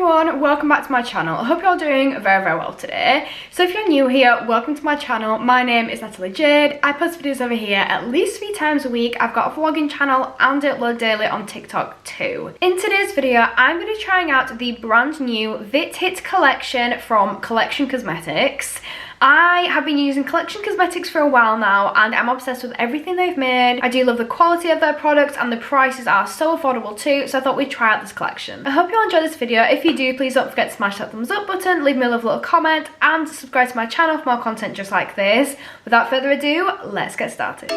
everyone, welcome back to my channel. I hope you're all doing very well today. So if you're new here, welcome to my channel. My name is Natalie Jade. I post videos over here at least 3 times a week. I've got a vlogging channel and I upload daily on TikTok too. In today's video, I'm going to be trying out the brand new Vit Hit collection from Collection Cosmetics. I have been using Collection Cosmetics for a while now and I'm obsessed with everything they've made. I do love the quality of their products and the prices are so affordable too, so I thought we'd try out this collection. I hope you'll enjoy this video. If you do, please don't forget to smash that thumbs up button, leave me a lovely little comment and subscribe to my channel for more content just like this. Without further ado, let's get started.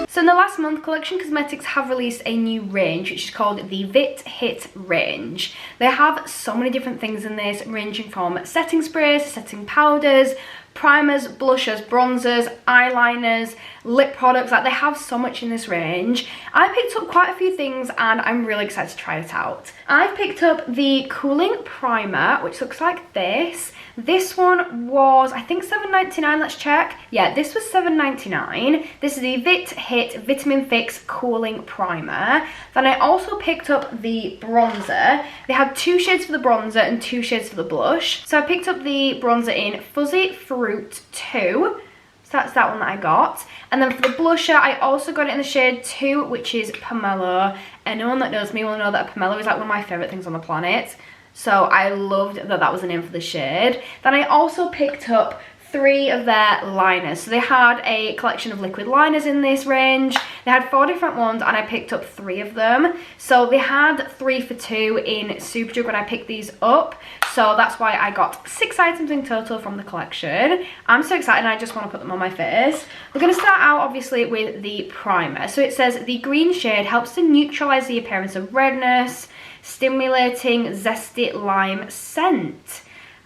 So in the last month, Collection Cosmetics have released a new range which is called the Vit Hit range. They have so many different things in this, ranging from setting sprays, setting powders, primers, blushers, bronzers, eyeliners, lip products. Like, they have so much in this range. I picked up quite a few things and I'm really excited to try it out. I've picked up the Cooling Primer, which looks like this. This one was, I think, $7.99. Let's check. Yeah, this was $7.99. This is the Vit Hit Vitamin Fix Cooling Primer. Then I also picked up the bronzer. They had 2 shades for the bronzer and 2 shades for the blush. So I picked up the bronzer in Fuzzy Fruit 2. So that's that one that I got. And then for the blusher, I also got it in the shade 2, which is Pomelo. Anyone that knows me will know that Pomelo is like one of my favourite things on the planet. So I loved that that was the name for the shade. Then I also picked up 3 of their liners. So they had a collection of liquid liners in this range. They had 4 different ones and I picked up 3 of them. So they had 3 for 2 in Superdrug when I picked these up. So that's why I got 6 items in total from the collection. I'm so excited and I just want to put them on my face. We're going to start out obviously with the primer. So it says the green shade helps to neutralise the appearance of redness, stimulating zesty lime scent.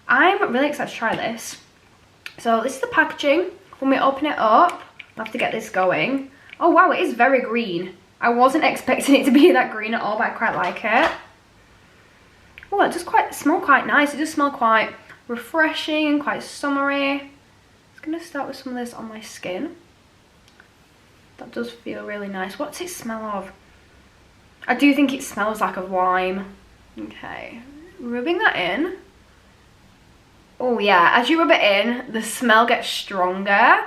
I'm really excited to try this. So this is the packaging. When we open it up, I'll have to get this going. Oh wow, it is very green. I wasn't expecting it to be that green at all, but I quite like it. Oh, it does smell quite nice. It does smell quite refreshing and quite summery. I'm just going to start with some of this on my skin. That does feel really nice. What's it smell of? I do think it smells like a lime. Okay, rubbing that in. Oh yeah, as you rub it in, the smell gets stronger.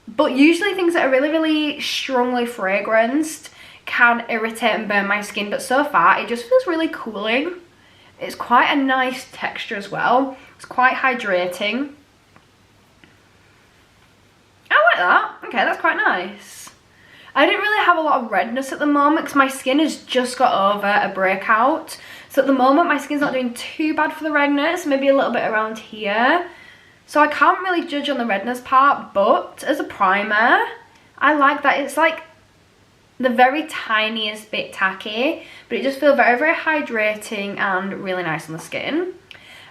But usually things that are really strongly fragranced can irritate and burn my skin. But so far, it just feels really cooling. It's quite a nice texture as well. It's quite hydrating. I like that. Okay, that's quite nice. I didn't really have a lot of redness at the moment because my skin has just got over a breakout. So at the moment my skin's not doing too bad for the redness, maybe a little bit around here. So I can't really judge on the redness part, but as a primer, I like that. It's like the very tiniest bit tacky, but it just feels very hydrating and really nice on the skin.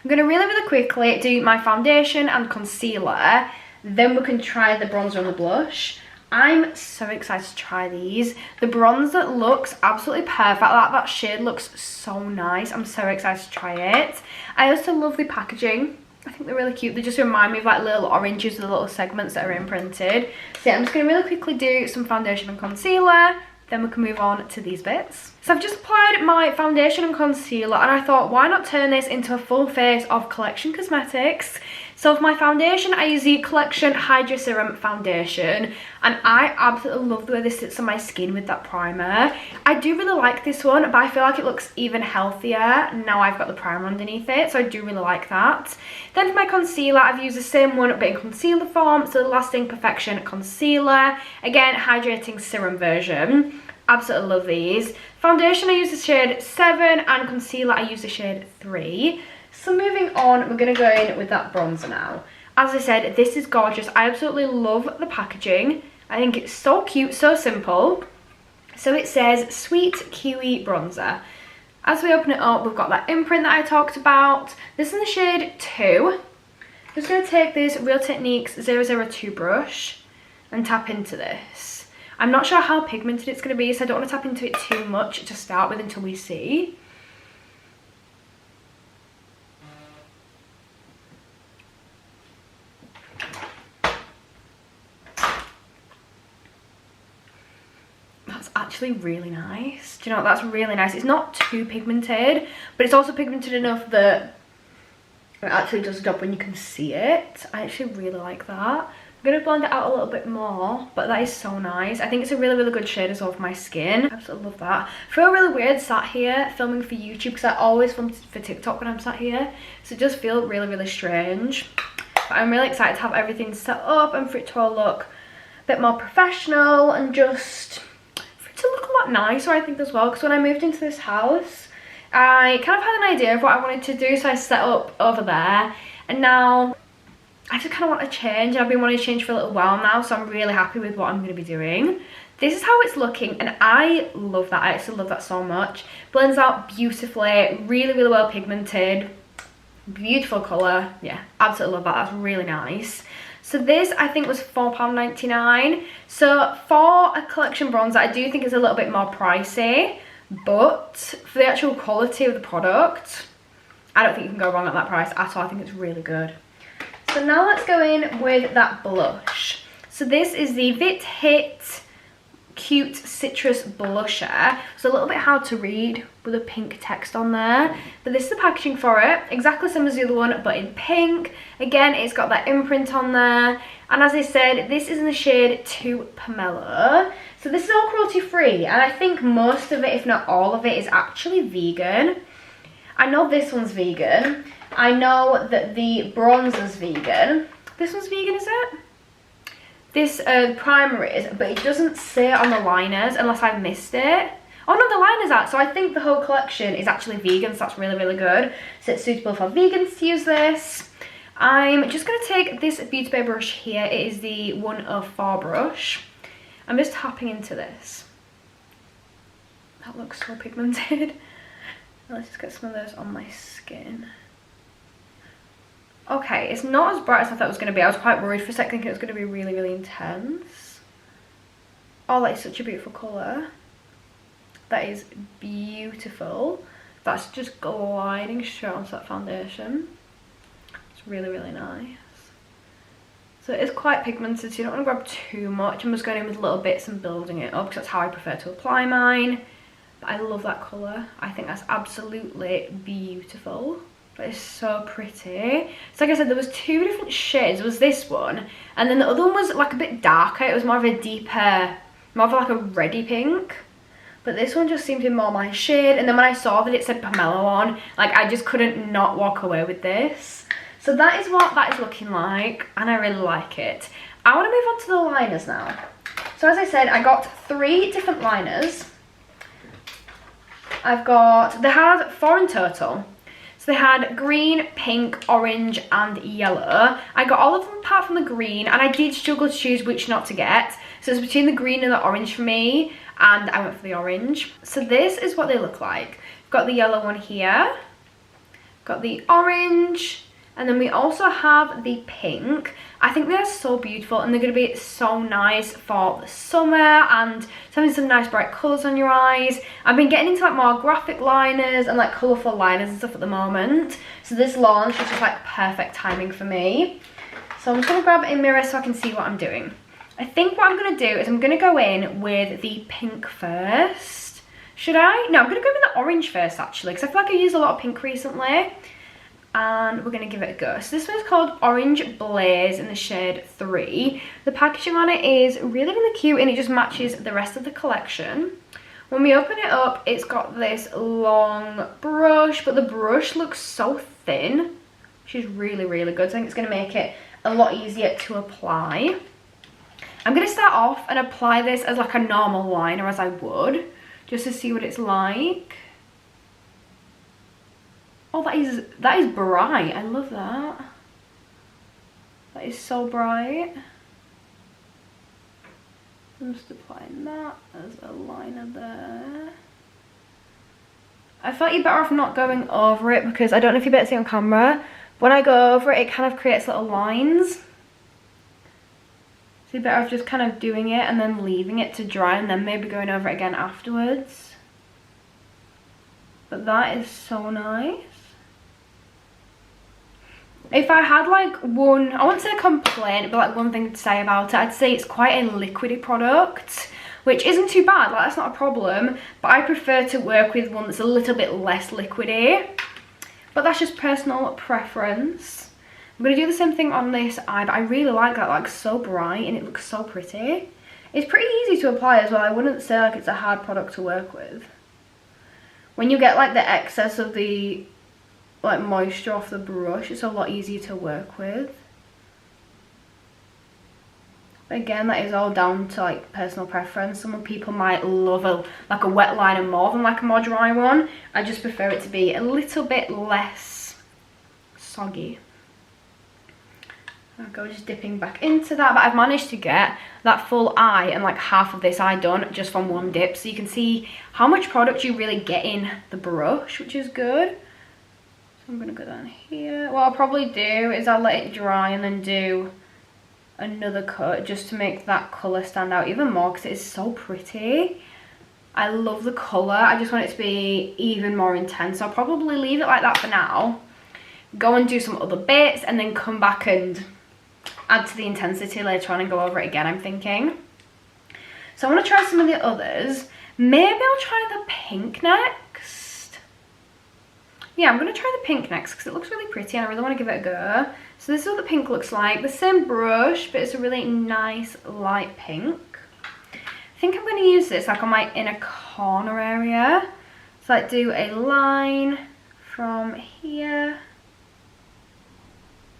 I'm going to really quickly do my foundation and concealer, then we can try the bronzer and the blush. I'm so excited to try these. The bronzer looks absolutely perfect. That shade looks so nice. I'm so excited to try it. I also love the packaging. I think they're really cute. They just remind me of like little oranges with the little segments that are imprinted. So yeah, I'm just going to really quickly do some foundation and concealer. Then we can move on to these bits. So I've just applied my foundation and concealer and I thought, why not turn this into a full face of Collection Cosmetics? So for my foundation, I use the Collection Hydra Serum Foundation. And I absolutely love the way this sits on my skin with that primer. I do really like this one, but I feel like it looks even healthier now I've got the primer underneath it. So I do really like that. Then for my concealer, I've used the same one but in concealer form. So the Lasting Perfection Concealer. Again, hydrating serum version. Absolutely love these. Foundation, I use the shade 7 and concealer, I use the shade 3. So moving on, we're going to go in with that bronzer now. As I said, this is gorgeous. I absolutely love the packaging. I think it's so cute, so simple. So it says Sweet Kiwi Bronzer. As we open it up, we've got that imprint that I talked about. This is in the shade 2. I'm just going to take this Real Techniques 002 brush and tap into this. I'm not sure how pigmented it's going to be, so I don't want to tap into it too much to start with until we see. That's actually really nice. Do you know what? That's really nice. It's not too pigmented, but it's also pigmented enough that it actually does a job when you can see it. I actually really like that. I'm going to blend it out a little bit more, but that is so nice. I think it's a really, really good shade as well for my skin. I absolutely love that. I feel really weird sat here filming for YouTube because I always film for TikTok when I'm sat here. So it does feel really, really strange. But I'm really excited to have everything set up and for it to all look a bit more professional and just for it to look a lot nicer, I think, as well. Because when I moved into this house, I kind of had an idea of what I wanted to do. So I set up over there and now I just kind of want to change. I've been wanting to change for a little while now, so I'm really happy with what I'm going to be doing. This is how it's looking, and I love that. I actually love that so much. Blends out beautifully, really, really well pigmented. Beautiful colour. Yeah, absolutely love that. That's really nice. So this, I think, was £4.99. So for a collection bronzer, I do think it's a little bit more pricey, but for the actual quality of the product, I don't think you can go wrong at that price at all. I think it's really good. So now let's go in with that blush. So this is the Vit Hit Cute Citrus Blusher. It's a little bit hard to read with a pink text on there, but this is the packaging for it. Exactly the same as the other one, but in pink. Again, it's got that imprint on there. And as I said, this is in the shade 2 Pomelo. So this is all cruelty free, and I think most of it, if not all of it, is actually vegan. I know this one's vegan. I know that the bronzer's vegan. This one's vegan, is it? This primer is, but it doesn't say on the liners unless I missed it. Oh no, the liners are. So I think the whole collection is actually vegan, so that's really, really good. So it's suitable for vegans to use this. I'm just going to take this Beauty Bay brush here. It is the 104 brush. I'm just tapping into this. That looks so pigmented. Let's just get some of those on my skin. Okay, it's not as bright as I thought it was going to be. I was quite worried for a second thinking it was going to be really, really intense. Oh, that is such a beautiful colour. That is beautiful. That's just gliding straight onto that foundation. It's really, really nice. So it is quite pigmented, so you don't want to grab too much. I'm just going in with little bits and building it up because that's how I prefer to apply mine. But I love that colour. I think that's absolutely beautiful. But it's so pretty. So like I said, there was 2 different shades. There was this one, and then the other one was like a bit darker. It was more of a deeper, more of like a reddy pink. But this one just seemed to be more my shade. And then when I saw that it said pomelo on, like I just couldn't not walk away with this. So that is what that is looking like, and I really like it. I want to move on to the liners now. So as I said, I got 3 different liners. They had 4 in total. So they had green, pink, orange and yellow. I got all of them apart from the green, and I did struggle to choose which not to get. So it's between the green and the orange for me, and I went for the orange. So this is what they look like. Got the yellow one here, got the orange, and then we also have the pink. I think they're so beautiful, and they're going to be so nice for the summer and having some nice bright colours on your eyes. I've been getting into like more graphic liners and like colourful liners and stuff at the moment. So this launch is just like perfect timing for me. So I'm just going to grab a mirror so I can see what I'm doing. I think what I'm going to do is I'm going to go in with the pink first. Should I? No, I'm going to go with the orange first actually, because I feel like I used a lot of pink recently. And we're going to give it a go. So this one is called Orange Blaze in the shade 3. The packaging on it is really, really cute, and it just matches the rest of the collection. When we open it up, it's got this long brush, but the brush looks so thin, which is really, really good. So I think it's going to make it a lot easier to apply. I'm going to start off and apply this as like a normal liner as I would, just to see what it's like. Oh, that is bright. I love that. That is so bright. I'm just applying that as a liner there. I felt you're better off not going over it, because I don't know if you better see on camera. When I go over it, it kind of creates little lines. So you're better off just kind of doing it and then leaving it to dry, and then maybe going over it again afterwards. But that is so nice. If I had like one, I won't say a complaint, but like one thing to say about it, I'd say it's quite a liquidy product. which isn't too bad, like that's not a problem, but I prefer to work with one that's a little bit less liquidy, but that's just personal preference. I'm going to do the same thing on this eye, but I really like that, like so bright and it looks so pretty. It's pretty easy to apply as well. I wouldn't say like it's a hard product to work with. When you get like the excess of the like moisture off the brush, it's a lot easier to work with. Again, that is all down to like personal preference. Some people might love like a wet liner more than like a more dry one. I just prefer it to be a little bit less soggy. I'll go just dipping back into that, but I've managed to get that full eye and like half of this eye done just from one dip, so you can see how much product you really get in the brush, which is good. So I'm gonna go down here. What I'll probably do is I'll let it dry and then do another cut just to make that colour stand out even more, because it is so pretty. I love the colour. I just want it to be even more intense. I'll probably leave it like that for now, go and do some other bits, and then come back and add to the intensity later on and go over it again, I'm thinking. So I want to try some of the others. Maybe I'll try the pink next. Yeah, I'm going to try the pink next because it looks really pretty and I really want to give it a go. So this is what the pink looks like. The same brush, but it's a really nice light pink. I think I'm going to use this like on my inner corner area. So like do a line from here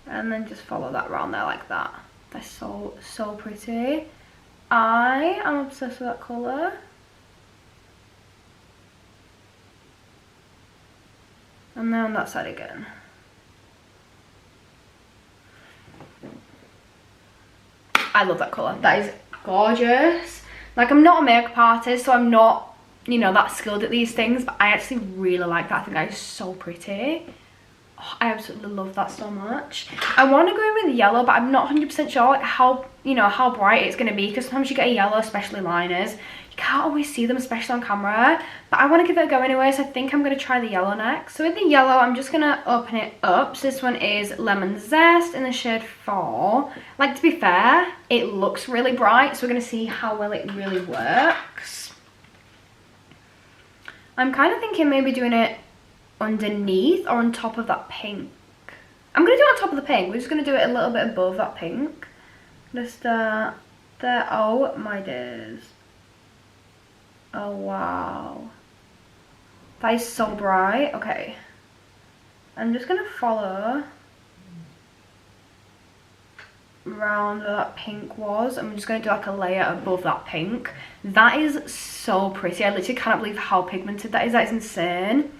and then just follow that around there like that. That's so pretty. I am obsessed with that colour. And then on that side again. I love that colour. That is gorgeous. Like, I'm not a makeup artist, so I'm not, you know, that skilled at these things, but I actually really like that. I think that is so pretty. Oh, I absolutely love that so much. I want to go in with yellow, but I'm not 100% sure like how, you know, how bright it's going to be, because sometimes you get a yellow, especially liners, you can't always see them, especially on camera. But I want to give it a go anyway, so I think I'm going to try the yellow next. So with the yellow, I'm just going to open it up. So this one is Lemon Zest in the shade 4. Like, to be fair, it looks really bright, so we're going to see how well it really works. I'm kind of thinking maybe doing it underneath or on top of that pink. I'm going to do it on top of the pink. We're just going to do it a little bit above that pink. Just there. Oh my days. Oh wow. That is so bright. Okay. I'm just going to follow around where that pink was. I'm just going to do like a layer above that pink. That is so pretty. I literally cannot believe how pigmented that is. That is insane.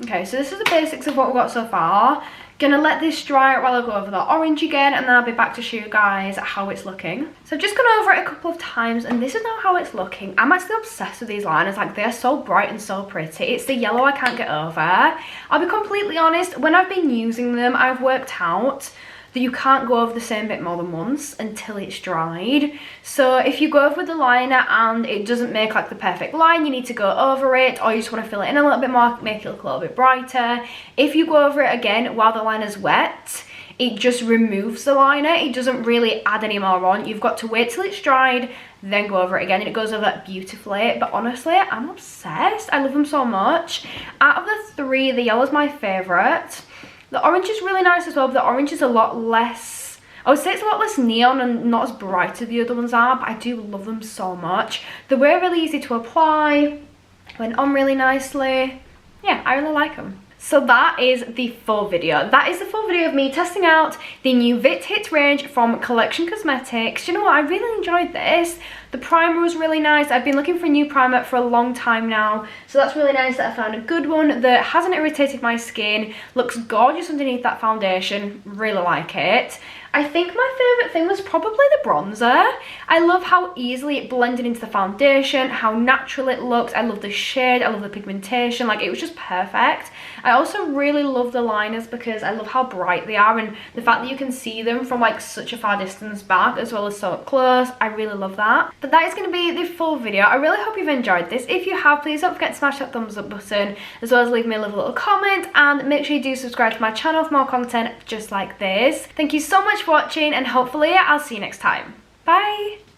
Okay, so this is the basics of what we've got so far. Gonna let this dry out while I go over the orange again, and then I'll be back to show you guys how it's looking. So I've just gone over it a couple of times, and this is now how it's looking. I'm actually obsessed with these liners. Like, they're so bright and so pretty. It's the yellow I can't get over. I'll be completely honest, when I've been using them, I've worked out that you can't go over the same bit more than once until it's dried. So if you go over with the liner and it doesn't make like the perfect line, you need to go over it, or you just want to fill it in a little bit more, make it look a little bit brighter. If you go over it again while the liner's wet, it just removes the liner. It doesn't really add any more on. You've got to wait till it's dried, then go over it again, and it goes over that beautifully. But honestly, I'm obsessed. I love them so much. Out of the three, the yellow's my favourite. The orange is really nice as well, but the orange is a lot less, I would say it's a lot less neon and not as bright as the other ones are, but I do love them so much. They were really easy to apply, went on really nicely. Yeah, I really like them. So that is the full video. That is the full video of me testing out the new Vit Hit range from Collection Cosmetics. You know what? I really enjoyed this. The primer was really nice. I've been looking for a new primer for a long time now, so that's really nice that I found a good one that hasn't irritated my skin. Looks gorgeous underneath that foundation. Really like it. I think my favourite thing was probably the bronzer. I love how easily it blended into the foundation, how natural it looked. I love the shade, I love the pigmentation, like it was just perfect. I also really love the liners because I love how bright they are, and the fact that you can see them from like such a far distance back as well as so up close. I really love that. But that is going to be the full video. I really hope you've enjoyed this. If you have, please don't forget to smash that thumbs up button, as well as leave me a little comment, and make sure you do subscribe to my channel for more content just like this. Thank you so much for watching, and hopefully I'll see you next time. Bye. Bye.